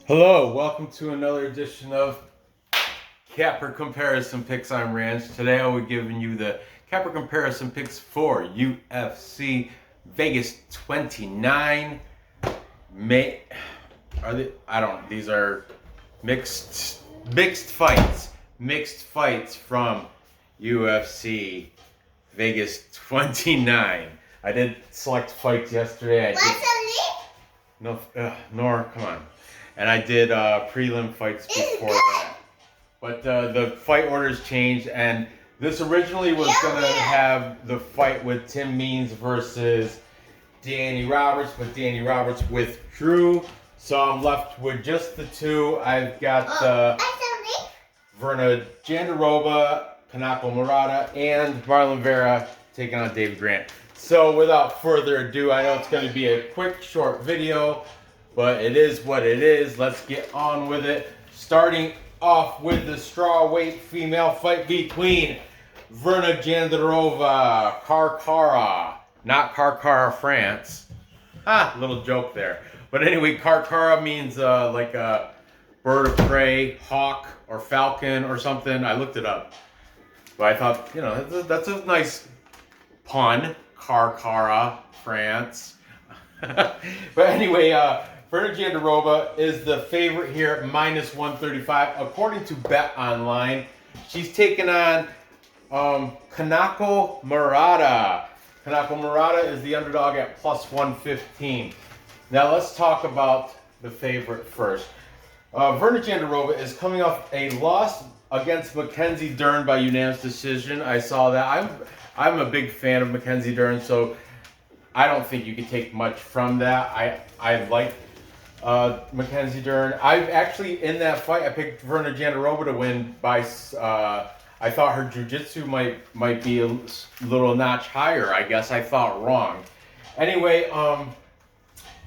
Hello, welcome to another edition of Capper Comparison Picks on Ranch. Today I will be giving you the Capper Comparison Picks for UFC Vegas 29. These are mixed fights. Mixed fights from UFC Vegas 29. I did select fights yesterday. Nor, come on. And I did prelim fights before that. But the fight orders changed, and this originally was going to have the fight with Tim Means versus Danny Roberts, but Danny Roberts withdrew. So I'm left with just the two. I've got Virna Jandiroba, Kanako Murata, and Marlon Vera taking on Davey Grant. So without further ado, I know it's going to be a quick, short video, but it is what it is. Let's get on with it. Starting off with the strawweight female fight between Virna Jandiroba, Carcara, not Carcara, France. Little joke there. But anyway, Carcara means like a bird of prey, hawk, or falcon or something. I looked it up. But I thought, that's a nice pun. Carcara, France. But anyway, Vera Jandiroba is the favorite here at -135, according to Bet Online. She's taking on Kanako Murata. Kanako Murata is the underdog at +115. Now let's talk about the favorite first. Vera Jandiroba is coming off a loss against Mackenzie Dern by unanimous decision. I saw that. I'm a big fan of Mackenzie Dern, so I don't think you can take much from that. I like Mackenzie Dern. I've actually, in that fight, I picked Virna Jandiroba to win by, I thought her jiu-jitsu might be a little notch higher. I guess I thought wrong. Anyway,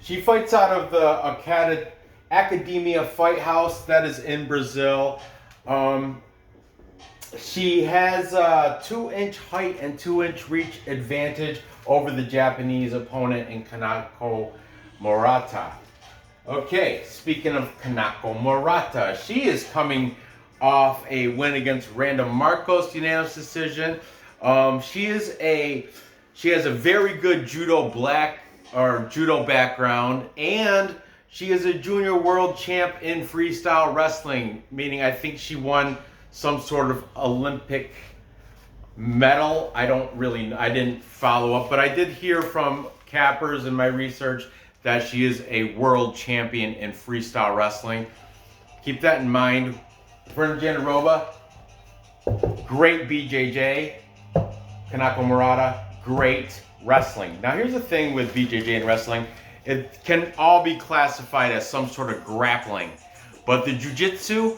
she fights out of the Academia Fight House that is in Brazil. She has a 2-inch height and 2-inch reach advantage over the Japanese opponent in Kanako Murata. Okay, speaking of Kanako Murata, she is coming off a win against Randa Marcos, unanimous decision. She has a very good judo background, and she is a junior world champ in freestyle wrestling, meaning I think she won some sort of Olympic medal. I didn't follow up, but I did hear from cappers in my research that she is a world champion in freestyle wrestling. Keep that in mind. Virna Jandiroba, great BJJ. Kanako Murata, great wrestling. Now here's the thing with BJJ and wrestling. It can all be classified as some sort of grappling. But the jiu-jitsu,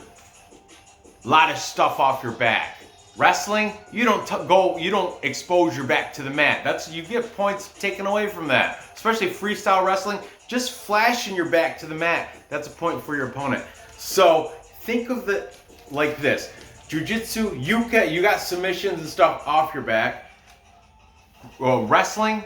a lot of stuff off your back. Wrestling, you don't expose your back to the mat. You get points taken away from that. Especially freestyle wrestling, just flashing your back to the mat, that's a point for your opponent. So think of it like this. Jiu-jitsu, you got submissions and stuff off your back. Well, wrestling,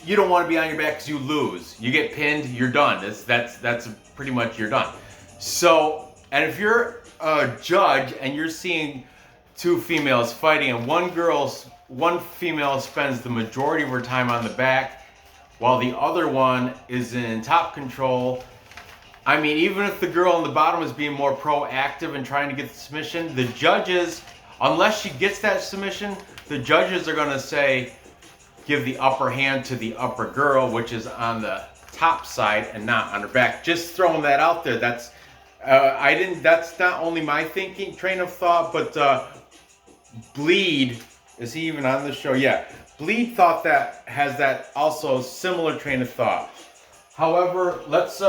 you don't want to be on your back because you lose. You get pinned, you're done. That's pretty much you're done. So, and if you're a judge and you're seeing two females fighting and one female spends the majority of her time on the back while the other one is in top control, I mean, even if the girl on the bottom is being more proactive and trying to get the submission, the judges, unless she gets that submission, the judges are going to say, give the upper hand to the upper girl, which is on the top side and not on her back. Just throwing that out there. That's not only my train of thought, but Bleed, is he even on the show? Yeah. Bleed has that also similar train of thought. However, let's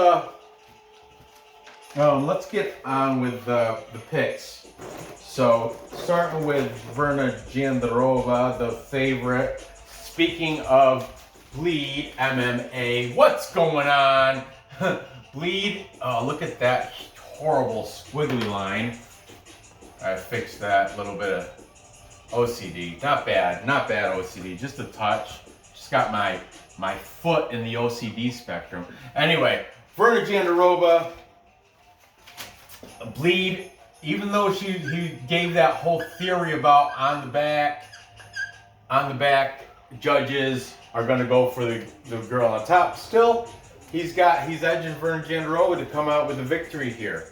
get on with the picks. So, starting with Virna Jandiroba, the favorite. Speaking of Bleed, MMA, what's going on? Bleed, look at that horrible squiggly line. I fixed that little bit of OCD. Not bad OCD, just a touch. Just got my foot in the OCD spectrum. Anyway, Virna Jandiroba, bleed, even though he gave that whole theory about on the back judges are going to go for the girl on top. Still, he's edging Virna Jandiroba to come out with a victory here.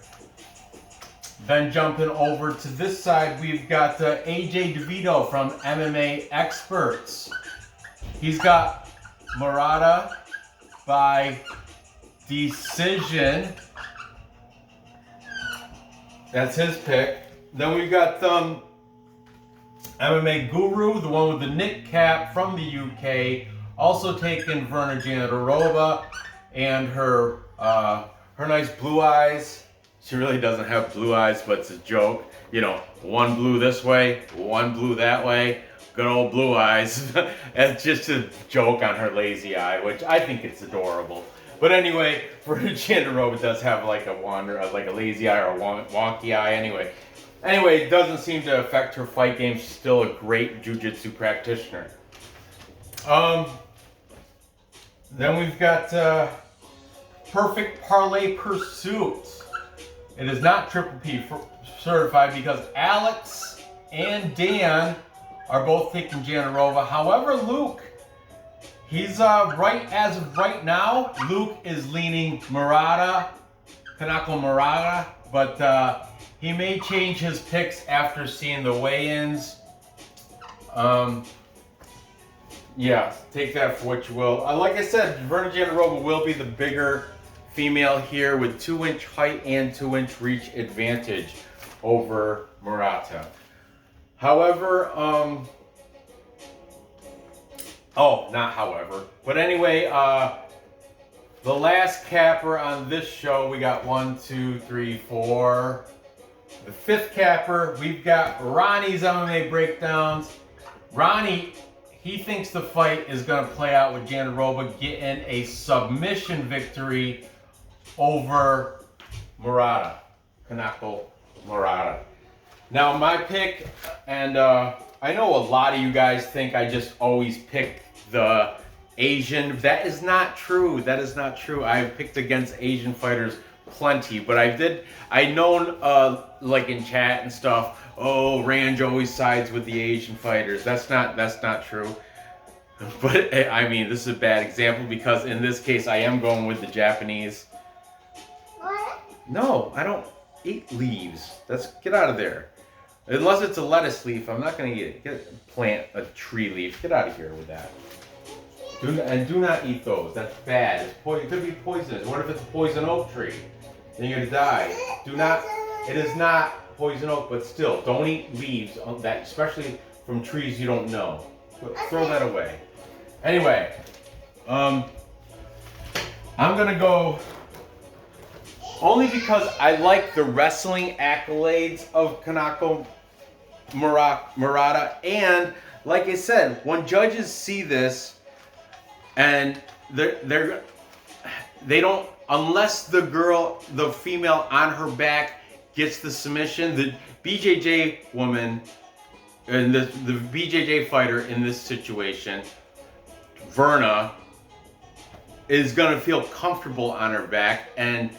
Then jumping over to this side, we've got AJ DeVito from MMA Experts. He's got Murata by decision. That's his pick. Then we've got MMA Guru, the one with the knit cap from the UK, also taking Virna Jandiroba and her nice blue eyes. She really doesn't have blue eyes, but it's a joke. You know, one blue this way, one blue that way. Good old blue eyes. It's just a joke on her lazy eye, which I think it's adorable. But anyway, Virna Jandiroba does have like a lazy eye or a wonky eye anyway. Anyway, it doesn't seem to affect her fight game. She's still a great jiu-jitsu practitioner. Then we've got Perfect Parlay Pursuit. It is not Triple P certified because Alex and Dan are both taking Jandiroba. However, Luke, he's as of right now, Luke is leaning Murata, Kanako Murata, but he may change his picks after seeing the weigh-ins. Yeah, take that for what you will. Like I said, Virna Jandiroba will be the bigger female here with 2-inch height and 2-inch reach advantage over Murata. However, but anyway, the last capper on this show, we got 1, 2, 3, 4. The fifth capper, we've got Ronnie's MMA breakdowns. Ronnie, he thinks the fight is going to play out with Jandiroba getting a submission victory over Murata, Kanako Murata. Now my pick, and I know a lot of you guys think I just always pick the Asian. That is not true. That is not true. I've picked against Asian fighters plenty, but I known like in chat and stuff, oh, Range always sides with the Asian fighters. That's not true. But I mean, this is a bad example because in this case I am going with the Japanese. What? No, I don't eat leaves. Get out of there. Unless it's a lettuce leaf, I'm not gonna eat it. Plant a tree leaf. Get out of here with that. Do not eat those. That's bad. It could be poisonous. What if it's a poison oak tree? Then you're gonna die. It is not poison oak, but still, don't eat leaves, especially from trees you don't know. Throw that away. Anyway, I'm gonna go only because I like the wrestling accolades of Kanako Murata, and like I said, when judges see this, and they don't, unless the female on her back gets the submission, the BJJ woman and the BJJ fighter in this situation, Virna, is gonna feel comfortable on her back, and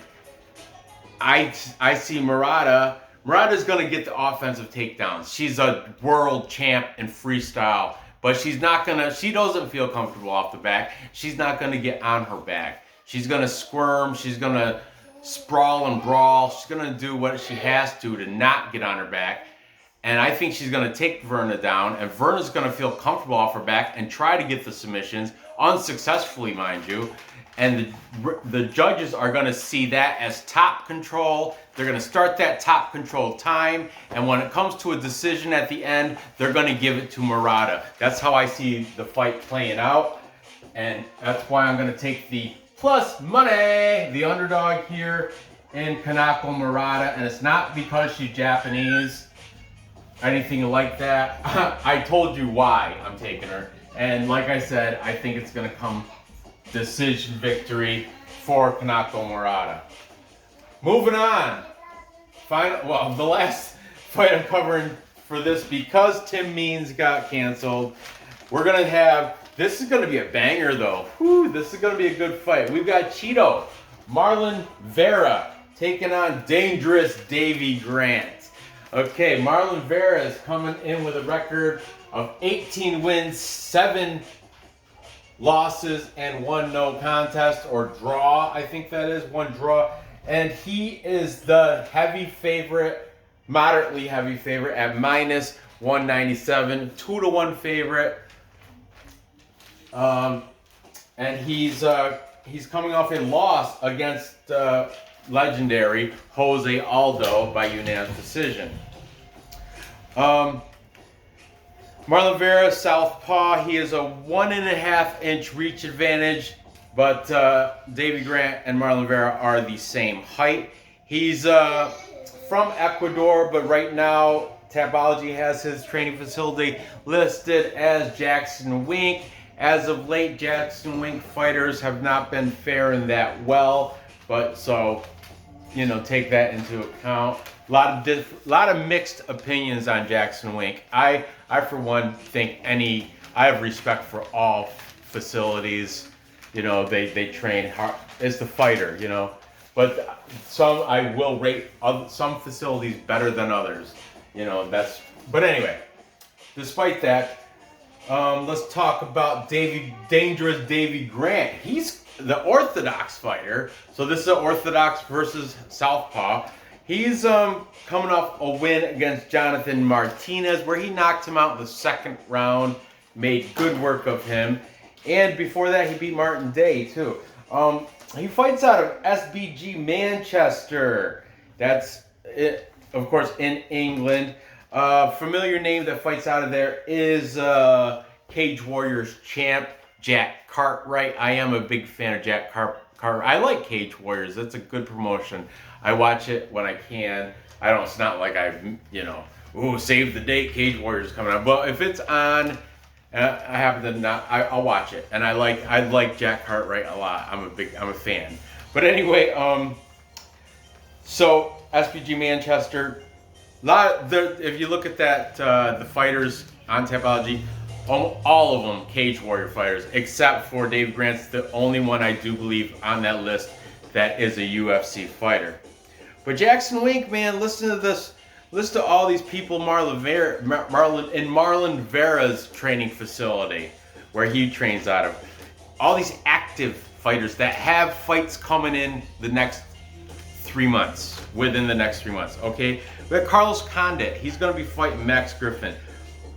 I see Murata's gonna get the offensive takedowns. She's a world champ in freestyle, but she doesn't feel comfortable off the back. She's not gonna get on her back. She's gonna squirm, she's gonna sprawl and brawl. She's gonna do what she has to not get on her back. And I think she's gonna take Virna down, and Virna's gonna feel comfortable off her back and try to get the submissions, unsuccessfully, mind you. And the judges are going to see that as top control. They're going to start that top control time. And when it comes to a decision at the end, they're going to give it to Murata. That's how I see the fight playing out. And that's why I'm going to take the plus money, the underdog here in Kanako Murata. And it's not because she's Japanese, anything like that. I told you why I'm taking her. And like I said, I think it's going to come decision victory for Kanako Murata. Moving on. The last fight I'm covering for this, because Tim Means got canceled, we're going to have, this is going to be a banger though. Whew, this is going to be a good fight. We've got Cheeto, Marlon Vera taking on dangerous Davey Grant. Okay, Marlon Vera is coming in with a record of 18 wins, 7 losses, and 1 no contest, or draw, I think that is, 1 draw. And he is the heavy favorite, moderately heavy favorite at minus 197, 2-1 favorite. And he's coming off a loss against legendary Jose Aldo by unanimous decision. Marlon Vera, southpaw. He is a 1.5-inch reach advantage, but Davey Grant and Marlon Vera are the same height. He's from Ecuador, but right now Tapology has his training facility listed as Jackson Wink. As of late, Jackson Wink fighters have not been faring that well, but so, you know, take that into account. A lot of mixed opinions on Jackson Wink. I for one think I have respect for all facilities. You know, they train hard. It's the fighter, you know. But some I will rate some facilities better than others. You know, but anyway, despite that, let's talk about dangerous Davey Grant. He's the orthodox fighter. So this is an orthodox versus southpaw. He's coming off a win against Jonathan Martinez, where he knocked him out in the 2nd round, made good work of him. And before that, he beat Martin Day, too. He fights out of SBG Manchester. That's it, of course, in England. Familiar name that fights out of there is Cage Warriors champ Jack Cartwright. I am a big fan of Jack Cartwright. I like Cage Warriors. It's a good promotion. I watch it when I can. It's not like save the date, Cage Warriors coming out. But if it's on, I happen to not, I'll watch it. And I like Jack Cartwright a lot. I'm a fan. But anyway, so SBG Manchester. If you look at that, the fighters on Tapology, all of them Cage Warrior fighters, except for Dave Grant's the only one I do believe on that list that is a UFC fighter. But Jackson Wink, man, listen to this. Listen to all these people in Marlon Vera's training facility, where he trains out of. All these active fighters that have fights coming in the next 3 months, within the next 3 months, okay? We have Carlos Condit. He's going to be fighting Max Griffin.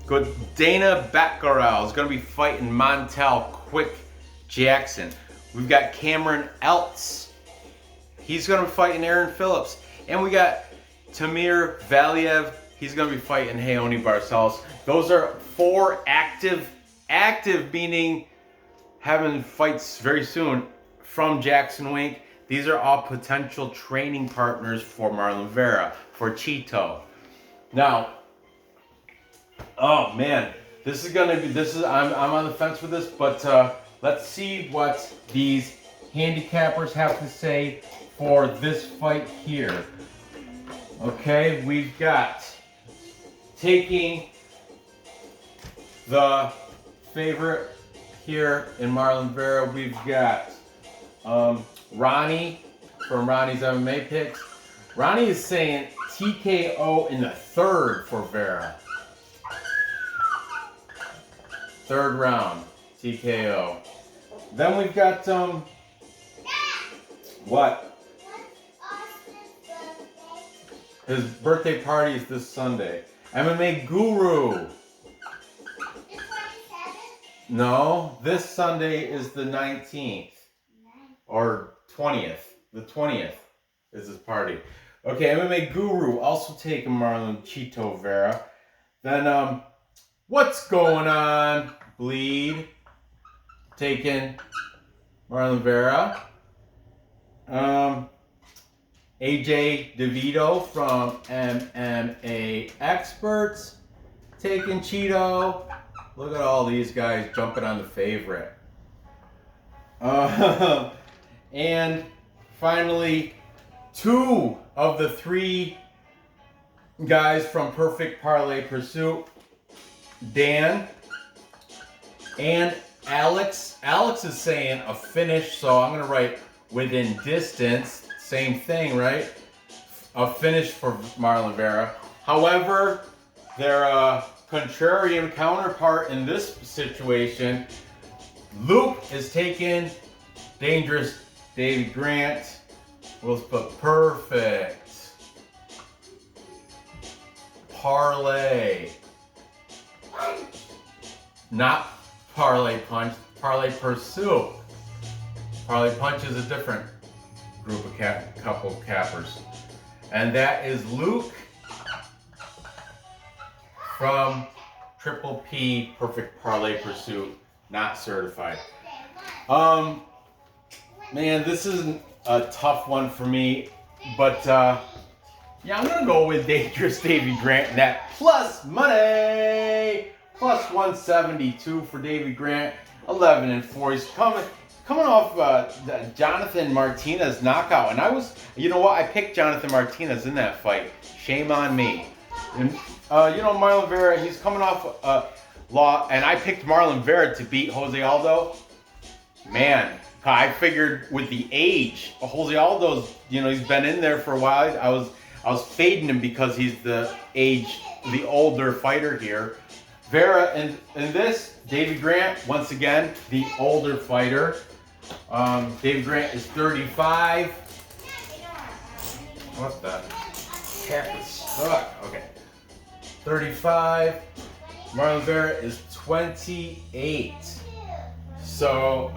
Good. Dana Batgarel is going to be fighting Montel Quick Jackson. We've got Cameron Eltz. He's going to be fighting Aaron Phillips. And we got Tamir Valiev. He's going to be fighting Heoni Barcelos. Those are 4 active meaning having fights very soon from Jackson Wink. These are all potential training partners for Marlon Vera, for Chito. Now, oh man, I'm on the fence with this, but let's see what these handicappers have to say for this fight here. Okay, we've got taking the favorite here in Marlon Vera. We've got Ronnie from Ronnie's MMA Picks. Ronnie is saying TKO in the 3rd for Vera. 3rd round, TKO. Then we've got what? His birthday party is this Sunday. MMA Guru. No, this Sunday is the 19th. Or 20th. The 20th is his party. Okay, MMA Guru also taking Marlon Chito Vera. Then, what's going on? Bleed. Taking Marlon Vera. AJ DeVito from MMA Experts taking Chito. Look at all these guys jumping on the favorite. And finally, 2 of the 3 guys from Perfect Parlay Pursuit, Dan and Alex. Alex is saying a finish, so I'm going to write within distance, same thing, right? A finish for Marlon Vera. However, their contrarian counterpart in this situation, Luke, is taking Dangerous Davey Grant. We'll put perfect parlay. Not parlay punch, parlay pursue. Parlay punch is a different group of couple cappers. And that is Luke from Triple P Perfect Parlay Pursuit, not certified. Man, this is a tough one for me, but yeah, I'm gonna go with Dangerous Davey Grant net plus money, plus 172 for Davey Grant, 11-4. He's coming off Jonathan Martinez knockout, and you know what? I picked Jonathan Martinez in that fight. Shame on me. And you know, Marlon Vera, he's coming off law, and I picked Marlon Vera to beat Jose Aldo. Man, I figured with the age, Jose Aldo's, you know, he's been in there for a while. I was fading him because he's the older fighter here. Vera and this, Davey Grant, once again, the older fighter. Davey Grant is 35. What's that? Cap is stuck. Okay. 35. Marlon Vera is 28. So,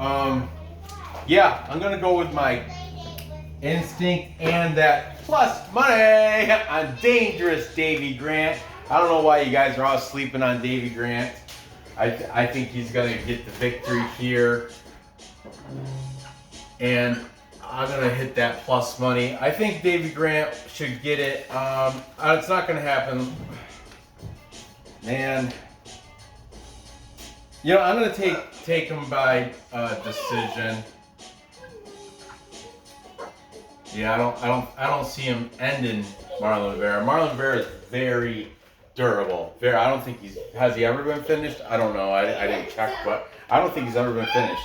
yeah, I'm gonna go with my instinct and that plus money on Dangerous Davey Grant. I don't know why you guys are all sleeping on Davey Grant. I think he's gonna get the victory here, and I'm gonna hit that plus money. I think Davey Grant should get it. It's not gonna happen, man. You know, I'm gonna take him by decision. Yeah, I don't see him ending Marlon Vera. Marlon Vera is very durable. Vera, I don't think has he ever been finished? I don't know. I didn't check, but I don't think he's ever been finished.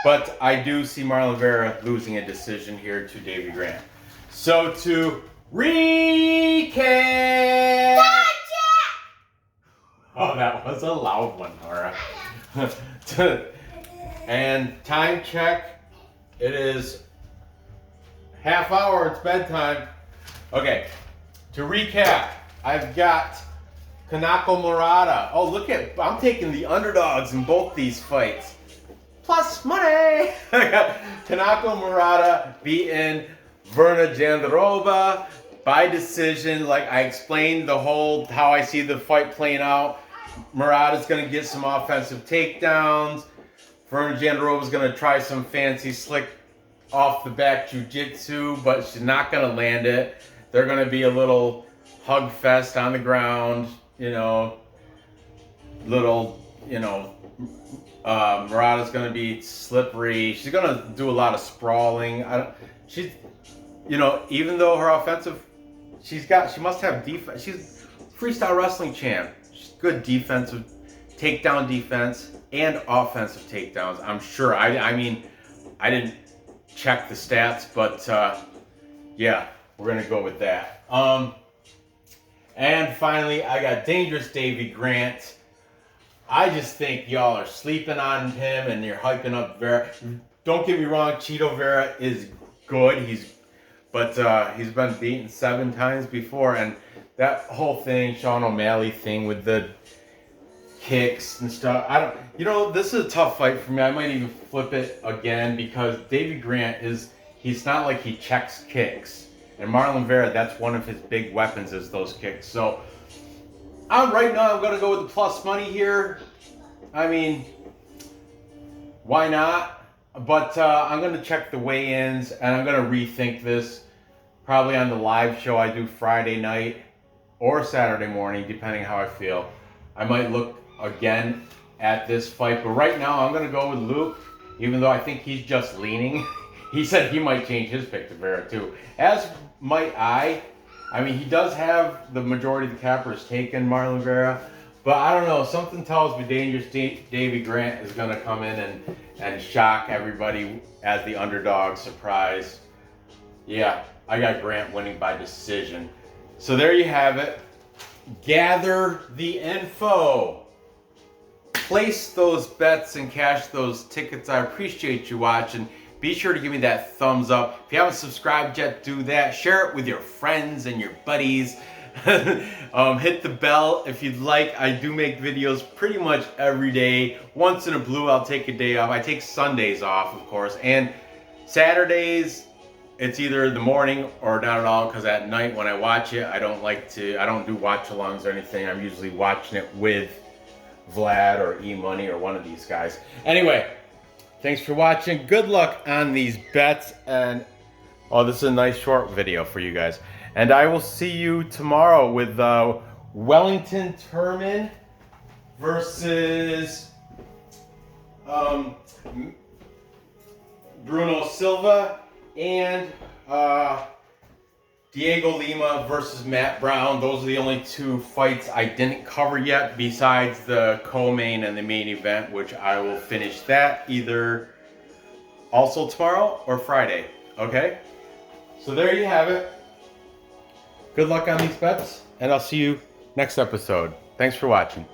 But I do see Marlon Vera losing a decision here to Davey Grant. So to recap. Oh, that was a loud one, Laura. And time check. It is half hour, it's bedtime. Okay, to recap, I've got Kanako Murata. Oh, I'm taking the underdogs in both these fights. Plus money! I got Kanako Murata beating Virna Jandiroba by decision. Like I explained how I see the fight playing out. Murata's gonna get some offensive takedowns. Virna Jandiroba's gonna try some fancy slick off the back jiu-jitsu, but she's not gonna land it. They're gonna be a little hug fest on the ground, you know, Murata's gonna be slippery. She's gonna do a lot of sprawling. Even though her offensive, she must have defense. She's freestyle wrestling champ. She's good defensive, takedown defense and offensive takedowns. I'm sure. I mean, I didn't check the stats, but yeah, we're gonna go with that. And finally, I got Dangerous Davey Grant. I just think y'all are sleeping on him and you're hyping up Vera. Don't get me wrong, Cheeto Vera is good. He's been beaten 7 times before, and that whole thing, Sean O'Malley thing with the kicks and stuff. This is a tough fight for me. I might even flip it again because Davey Grant he's not like he checks kicks. And Marlon Vera, that's one of his big weapons is those kicks. So right now I'm gonna go with the plus money here. I mean, why not? But I'm gonna check the weigh-ins and I'm gonna rethink this probably on the live show I do Friday night or Saturday morning, depending how I feel. I might look again at this fight, but right now I'm gonna go with Luke, even though I think he's just leaning. He said he might change his pick to Vera too, as might I. I mean, he does have the majority of the cappers taken Marlon Vera, but I don't know. Something tells me Dangerous Davey Grant is gonna come in and shock everybody as the underdog surprise. Yeah, I got Grant winning by decision. So there you have it. Gather the info. Place those bets and cash those tickets. I appreciate you watching. Be sure to give me that thumbs up. If you haven't subscribed yet, do that. Share it with your friends and your buddies. Hit the bell if you'd like. I do make videos pretty much every day. Once in a blue, I'll take a day off. I take Sundays off, of course. And Saturdays, it's either the morning or not at all, because at night when I watch it, I don't do watch-alongs or anything. I'm usually watching it with Vlad or E-Money or one of these guys. Anyway, thanks for watching. Good luck on these bets. And oh, this is a nice short video for you guys. And I will see you tomorrow with Wellington Turman versus Bruno Silva, and Diego Lima versus Matt Brown. Those are the only two fights I didn't cover yet, besides the co-main and the main event, which I will finish that either also tomorrow or Friday. Okay? So there you have it. Good luck on these bets, and I'll see you next episode. Thanks for watching.